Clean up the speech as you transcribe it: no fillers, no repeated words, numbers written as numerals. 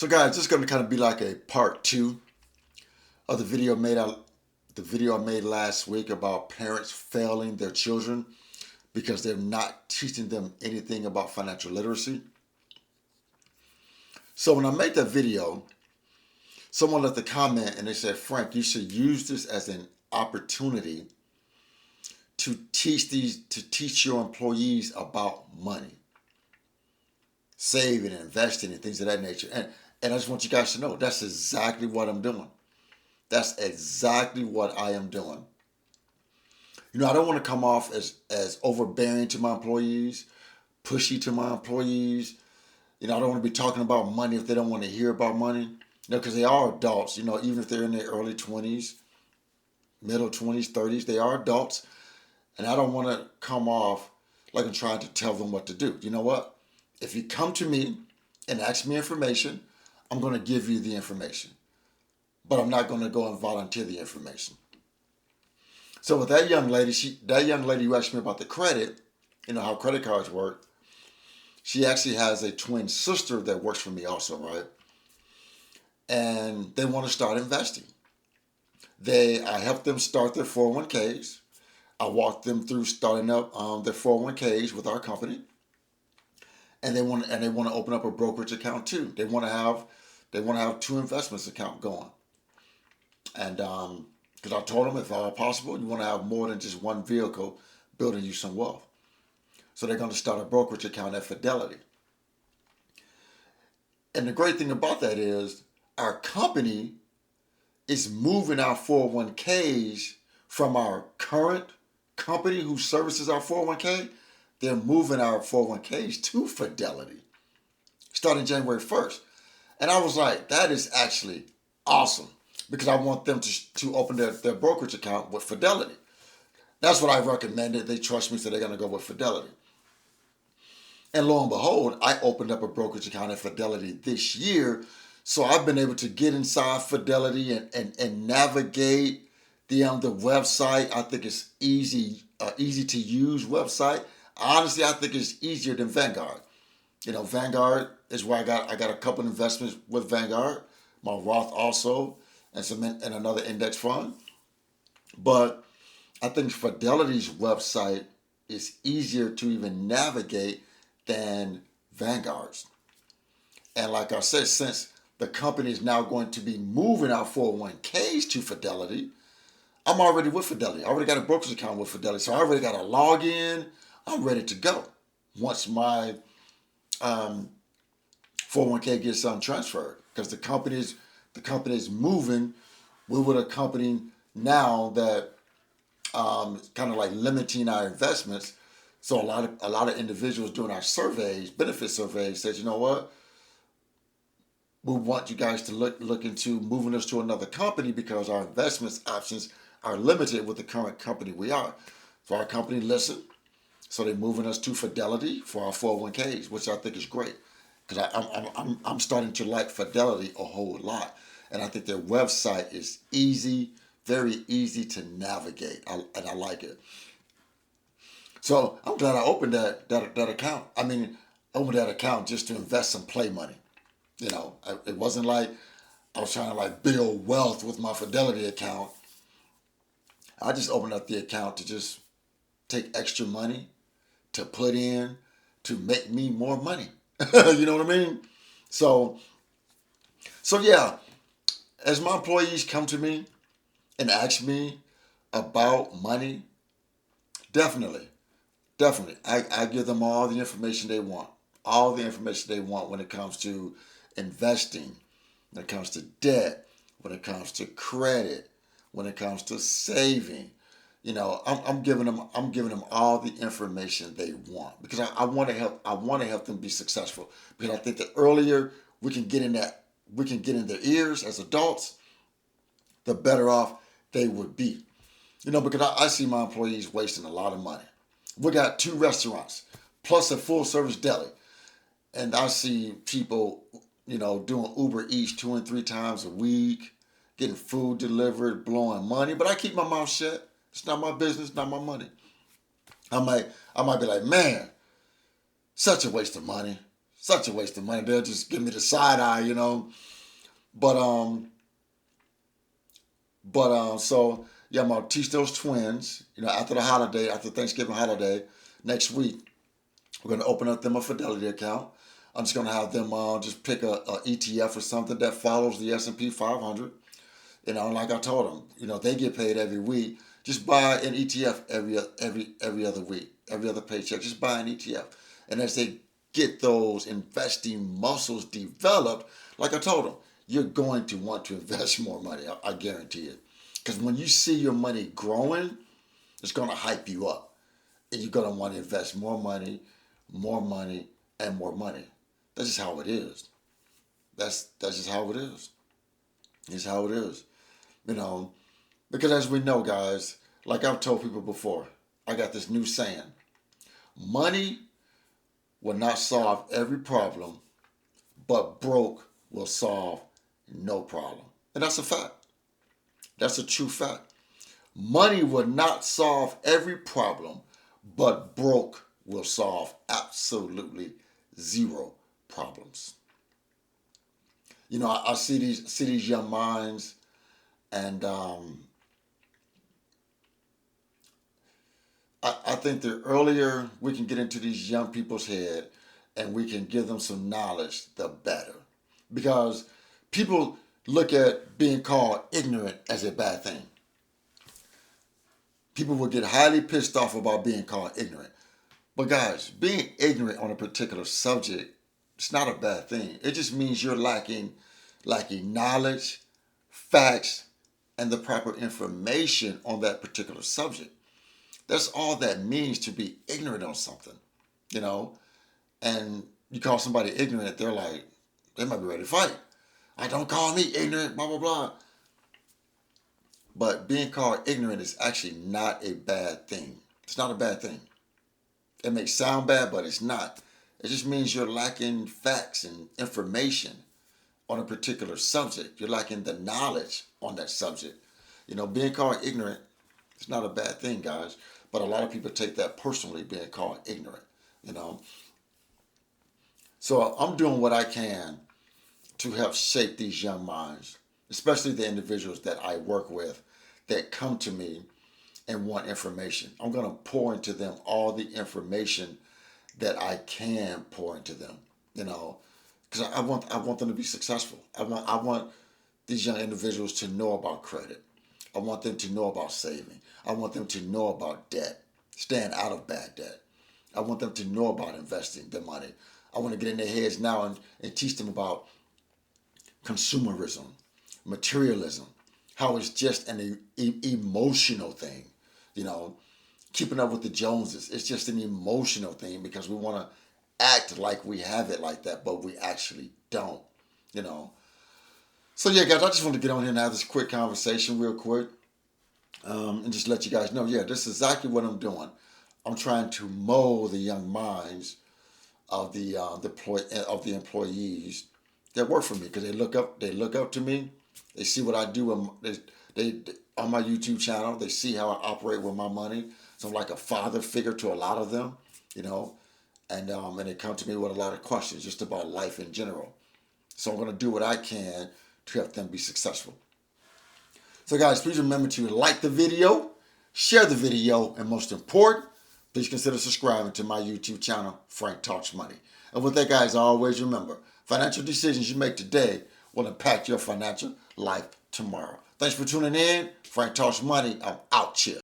So guys, this is going to kind of be like a part two of the video I made last week about parents failing their children because they're not teaching them anything about financial literacy. So when I made that video, someone left a comment and they said, Frank, you should use this as an opportunity to teach your employees about money, saving and investing and things of that nature. And I just want you guys to know that's exactly what I'm doing. That's exactly what I am doing. I don't want to come off as overbearing to my employees, pushy to my employees. I don't want to be talking about money if they don't want to hear about money. Because they are adults. Even if they're in their early 20s, middle 20s, 30s, they are adults. And I don't want to come off like I'm trying to tell them what to do. You know what? If you come to me and ask me information, I'm going to give you the information. But I'm not going to go and volunteer the information. So with that young lady, that young lady who asked me about the credit, how credit cards work, she actually has a twin sister that works for me also, right? And they want to start investing. I help them start their 401ks. I walk them through starting up their 401ks with our company, and they want to open up a brokerage account too. They want to have two investments account going, and because I told them if possible, you want to have more than just one vehicle building you some wealth. So they're going to start a brokerage account at Fidelity. And the great thing about that is our company is moving our 401ks from our current company who services our 401k. They're moving our 401ks to Fidelity starting January 1st. And I was like, that is actually awesome because I want them to open their brokerage account with Fidelity. That's what I recommended. They trust me, so they're going to go with Fidelity. And lo and behold, I opened up a brokerage account at Fidelity this year. So I've been able to get inside Fidelity and navigate the website. I think it's easy to use website. Honestly, I think it's easier than Vanguard. Vanguard is where I got a couple of investments with Vanguard, my Roth also, and another index fund. But I think Fidelity's website is easier to even navigate than Vanguard's. And like I said, since the company is now going to be moving our 401ks to Fidelity, I'm already with Fidelity. I already got a brokerage account with Fidelity. So I already got a login. I'm ready to go once my 401k gets transferred. Because the company is moving. We're with a company now that kind of like limiting our investments. So a lot of individuals doing our surveys, benefit surveys, said, you know what? We want you guys to look into moving us to another company because our investments options are limited with the current company we are. So our company listened. So they're moving us to Fidelity for our 401ks, which I think is great because I'm starting to like Fidelity a whole lot. And I think their website is easy, very easy to navigate, and I like it. So I'm glad I opened that account. I mean, I opened that account just to invest some play money. It wasn't like I was trying to like build wealth with my Fidelity account. I just opened up the account to just take extra money to put in to make me more money. You know what I mean? So yeah, as my employees come to me and ask me about money, definitely, definitely, I give them all the information they want. All the information they want when it comes to investing, when it comes to debt, when it comes to credit, when it comes to saving. I'm giving them all the information they want because I want to help. I want to help them be successful because I think the earlier we can get in their ears as adults, the better off they would be. Because I see my employees wasting a lot of money. We got two restaurants plus a full service deli, and I see people, doing Uber Eats 2 and 3 times a week, getting food delivered, blowing money. But I keep my mouth shut. It's not my business, not my money. I might be like, man, such a waste of money. such a waste of money. They'll just give me the side eye, you know. But so yeah, I'm gonna teach those twins. You know, after the holiday, after Thanksgiving holiday, next week, we're gonna open up them a Fidelity account. I'm just gonna have them just pick a ETF or something that follows the S&P 500. You know, like I told them, you know, they get paid every week. Just buy an ETF every other week, every other paycheck. Just buy an ETF, and as they get those investing muscles developed, like I told them, you're going to want to invest more money. I guarantee it. Because when you see your money growing, it's going to hype you up, and you're going to want to invest more money, and more money. That's just how it is. That's just how it is. It's how it is. You know, because as we know, guys, like I've told people before, I got this new saying: money will not solve every problem, but broke will solve no problem. And that's a fact. That's a true fact. Money will not solve every problem, but broke will solve absolutely zero problems. You know, I see these young minds, and I think the earlier we can get into these young people's head and we can give them some knowledge, the better. Because people look at being called ignorant as a bad thing. People will get highly pissed off about being called ignorant. But guys, being ignorant on a particular subject, it's not a bad thing. It just means you're lacking knowledge, facts, and the proper information on that particular subject. That's all that means, to be ignorant on something, you know. And you call somebody ignorant, they're like, they might be ready to fight. I don't call me ignorant, blah, blah, blah. But being called ignorant is actually not a bad thing. It's not a bad thing. It may sound bad, but it's not. It just means you're lacking facts and information on a particular subject. You're lacking the knowledge on that subject. You know, being called ignorant, it's not a bad thing, guys. But a lot of people take that personally, being called ignorant, you know. So I'm doing what I can to help shape these young minds, especially the individuals that I work with that come to me and want information. I'm going to pour into them all the information that I can pour into them, you know, because I want them to be successful. I want these young individuals to know about credit. I want them to know about saving. I want them to know about debt, staying out of bad debt. I want them to know about investing their money. I want to get in their heads now and teach them about consumerism, materialism, how it's just an emotional thing, you know, keeping up with the Joneses. It's just an emotional thing because we want to act like we have it like that, but we actually don't, you know. So yeah, guys, I just want to get on here and have this quick conversation real quick, and just let you guys know, yeah, this is exactly what I'm doing. I'm trying to mold the young minds of the employees that work for me, because they look up to me. They see what I do, and they on my YouTube channel. They see how I operate with my money. So I'm like a father figure to a lot of them, you know, and they come to me with a lot of questions just about life in general. So I'm going to do what I can to help them be successful. So guys, please remember to like the video, share the video, and most important, please consider subscribing to my YouTube channel, Frank Talks Money. And with that, guys, always remember, financial decisions you make today will impact your financial life tomorrow. Thanks for tuning in. Frank Talks Money. I'm out here.